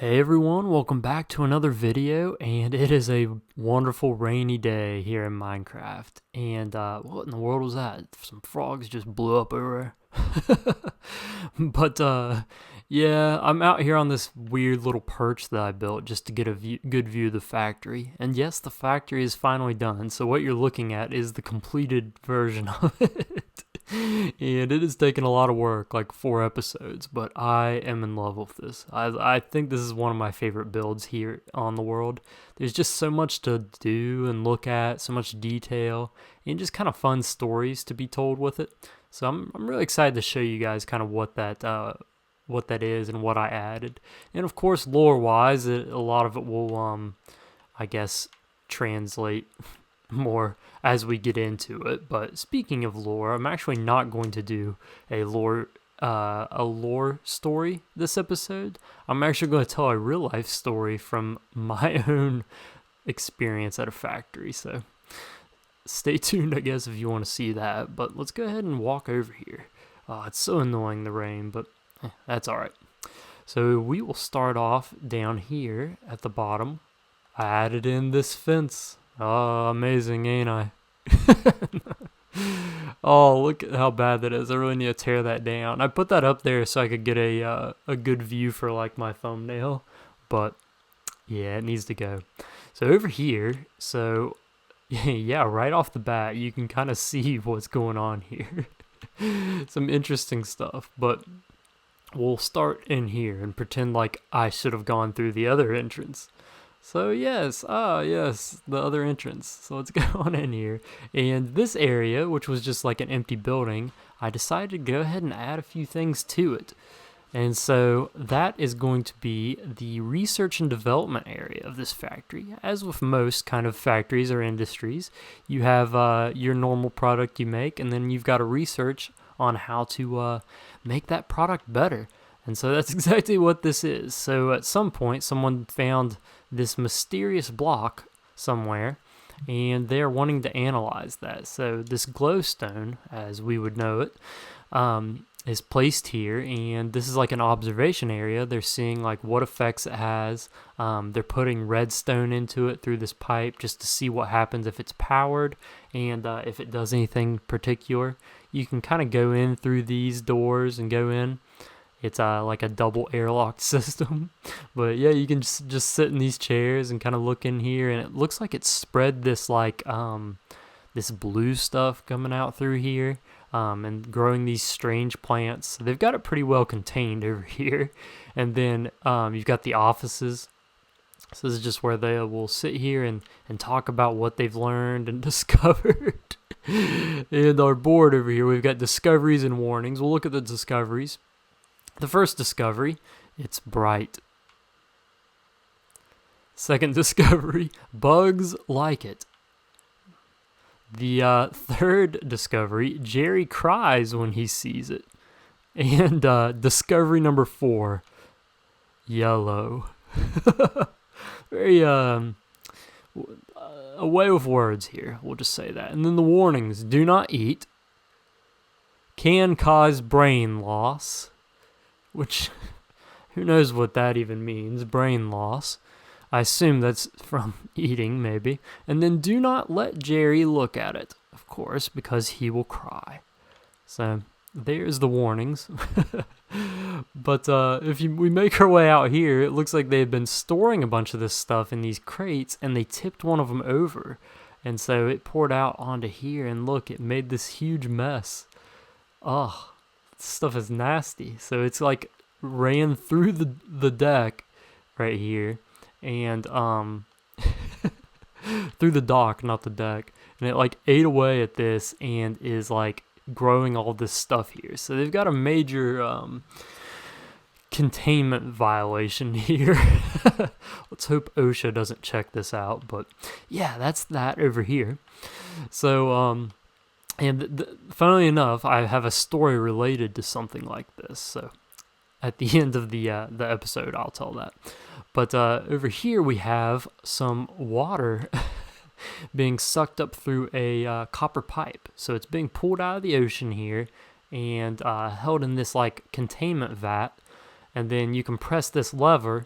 Hey everyone, welcome back to another video, and it is a wonderful rainy day here in Minecraft. And what in the world was that? Some frogs just blew up everywhere. But yeah, I'm out here on this weird little perch that I built just to get a good view of the factory. And yes, the factory is finally done, so what you're looking at is the completed version of it. And it has taken a lot of work, like 4 episodes, but I am in love with this. I think this is one of my favorite builds here on the world. There's just so much to do and look at, so much detail, and just kind of fun stories to be told with it. So I'm really excited to show you guys kind of what that is and what I added. And of course, lore-wise, a lot of it will, I guess, translate more as we get into it. But speaking of lore, I'm actually not going to do a lore story this episode. I'm actually going to tell a real life story from my own experience at a factory. So stay tuned, I guess, if you want to see that. But let's go ahead and walk over here. It's so annoying, the rain, but that's all right. So we will start off down here at the bottom. I added in this fence. Oh, amazing, ain't I? Oh, look at how bad that is. I really need to tear that down. I put that up there so I could get a good view for like my thumbnail, but yeah, it needs to go. So over here, yeah, right off the bat, you can kind of see what's going on here. Some interesting stuff, but we'll start in here and pretend like I should have gone through the other entrance. So yes, the other entrance. So let's go on in here. And this area, which was just like an empty building, I decided to go ahead and add a few things to it. And so that is going to be the research and development area of this factory. As with most kind of factories or industries, you have your normal product you make, and then you've got to research on how to make that product better. And so that's exactly what this is. So at some point, someone found this mysterious block somewhere, and they're wanting to analyze that. So this glowstone, as we would know it, is placed here, and this is like an observation area. They're seeing like what effects it has. They're putting redstone into it through this pipe just to see what happens if it's powered, and if it does anything particular. You can kind of go in through these doors and go in. It's like a double airlock system. But yeah, you can just sit in these chairs and kind of look in here, and it looks like it's spread this like this blue stuff coming out through here, and growing these strange plants. So they've got it pretty well contained over here. And then you've got the offices. So this is just where they will sit here and talk about what they've learned and discovered. And our board over here, we've got discoveries and warnings. We'll look at the discoveries. The first discovery, it's bright. Second discovery, bugs like it. The third discovery, Jerry cries when he sees it. And discovery number 4, yellow. Very a way with words here, we'll just say that. And then the warnings, do not eat, can cause brain loss, which, who knows what that even means, brain loss. I assume that's from eating, maybe. And then do not let Jerry look at it, of course, because he will cry. So there's the warnings. But if we make our way out here, it looks like they've been storing a bunch of this stuff in these crates, and they tipped one of them over. And so it poured out onto here, and look, it made this huge mess. Ugh. Stuff is nasty. So it's like ran through the deck right here, and through the dock, not the deck, and it like ate away at this and is like growing all this stuff here. So they've got a major containment violation here. Let's hope OSHA doesn't check this out. But yeah, that's that over here. So and funnily enough, I have a story related to something like this. So at the end of the episode, I'll tell that. But over here we have some water being sucked up through a copper pipe. So it's being pulled out of the ocean here and held in this like containment vat. And then you can press this lever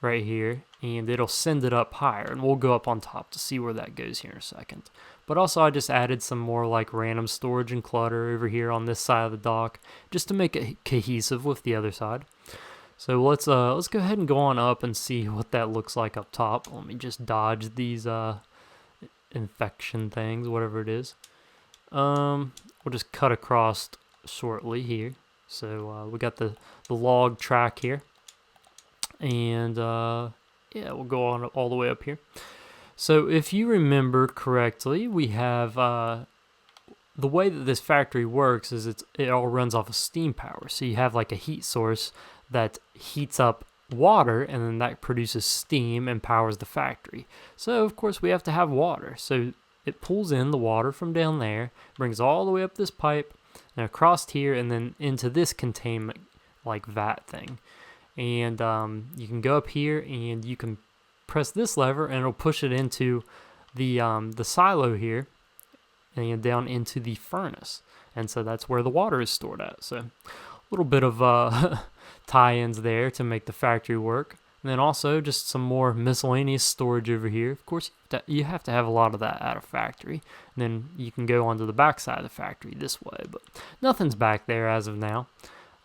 right here, and it'll send it up higher, and we'll go up on top to see where that goes here in a second. But also I just added some more like random storage and clutter over here on this side of the dock just to make it cohesive with the other side. So let's go ahead and go on up and see what that looks like up top. Let me just dodge these infection things, whatever it is. We'll just cut across shortly here. So we got the log track here, and yeah, we'll go on all the way up here. So if you remember correctly, we have the way that this factory works is it all runs off of steam power. So you have like a heat source that heats up water, and then that produces steam and powers the factory. So of course we have to have water. So it pulls in the water from down there, brings all the way up this pipe and across here, and then into this containment like vat thing. And you can go up here and you can press this lever and it'll push it into the silo here and down into the furnace. And so that's where the water is stored at. So a little bit of tie-ins there to make the factory work. And then also just some more miscellaneous storage over here. Of course, you have to have a lot of that at a factory. And then you can go onto the back side of the factory this way. But nothing's back there as of now.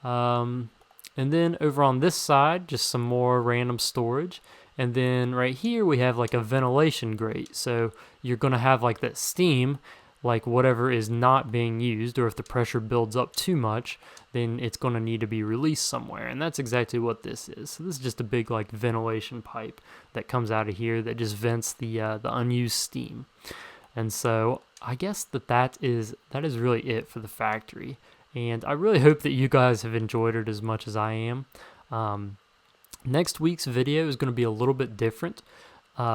And then over on this side, just some more random storage. And then right here, we have like a ventilation grate. So you're going to have like that steam, like whatever is not being used, or if the pressure builds up too much, then it's going to need to be released somewhere. And that's exactly what this is. So this is just a big like ventilation pipe that comes out of here that just vents the unused steam. And so I guess that is really it for the factory. And I really hope that you guys have enjoyed it as much as I am. Next week's video is going to be a little bit different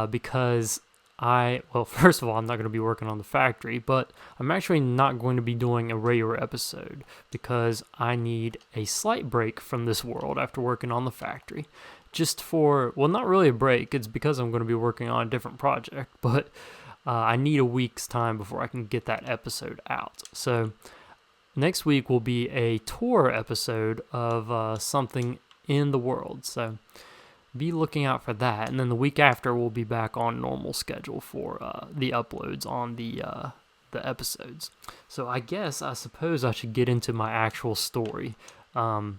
because well, first of all, I'm not going to be working on the factory, but I'm actually not going to be doing a regular episode because I need a slight break from this world after working on the factory. Just for, well, not really a break, it's because I'm going to be working on a different project, but I need a week's time before I can get that episode out. So next week will be a tour episode of something in the world, so be looking out for that. And then the week after we'll be back on normal schedule for the uploads on the episodes. So I suppose I should get into my actual story. I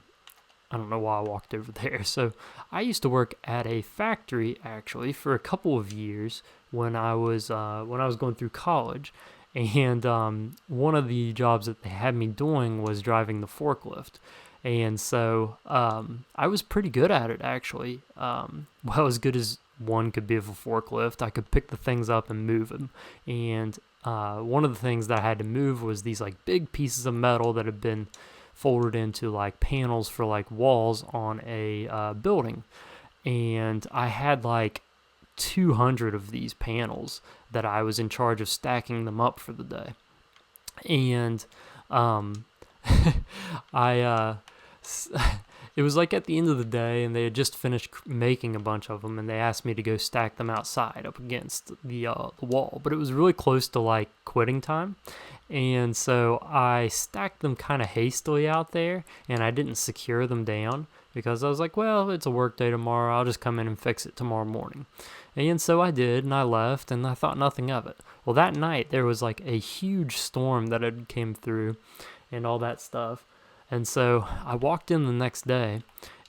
don't know why I walked over there. So I used to work at a factory actually for a couple of years when I was going through college. And one of the jobs that they had me doing was driving the forklift. And so I was pretty good at it, actually. Well, as good as one could be of a forklift. I could pick the things up and move them. And one of the things that I had to move was these like big pieces of metal that had been folded into like panels for like walls on a building. And I had like 200 of these panels that I was in charge of stacking them up for the day. And it was like at the end of the day, and they had just finished making a bunch of them, and they asked me to go stack them outside up against the wall. But it was really close to like quitting time, and so I stacked them kind of hastily out there, and I didn't secure them down because I was like, well, it's a work day tomorrow. I'll just come in and fix it tomorrow morning. And so I did, and I left, and I thought nothing of it. Well, that night there was like a huge storm that had came through, and all that stuff. And so I walked in the next day,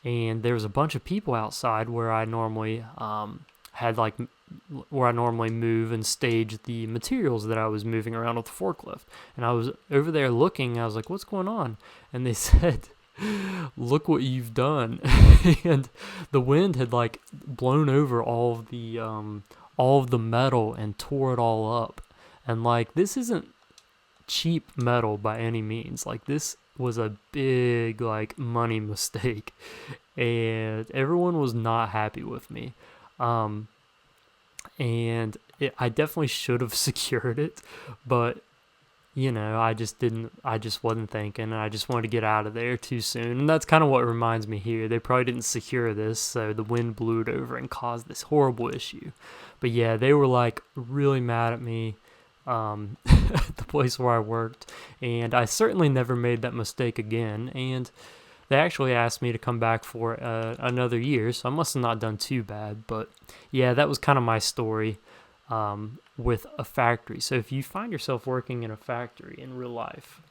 and there was a bunch of people outside where I normally move and stage the materials that I was moving around with the forklift. And I was over there looking. I was like, "What's going on?" And they said, "Look what you've done." And the wind had like blown over all of the metal and tore it all up. And like, this isn't cheap metal by any means. Like, this was a big like money mistake, and everyone was not happy with me. And I definitely should have secured it, but you know, I just wasn't thinking, and I just wanted to get out of there too soon. And that's kind of what reminds me here. They probably didn't secure this, so the wind blew it over and caused this horrible issue. But yeah, they were like really mad at me at the place where I worked, and I certainly never made that mistake again. And they actually asked me to come back for another year, so I must have not done too bad. But yeah, that was kind of my story with a factory. So if you find yourself working in a factory in real life,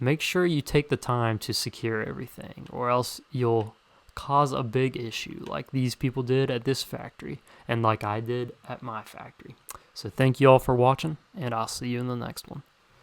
make sure you take the time to secure everything, or else you'll cause a big issue like these people did at this factory and like I did at my factory. So thank you all for watching, and I'll see you in the next one.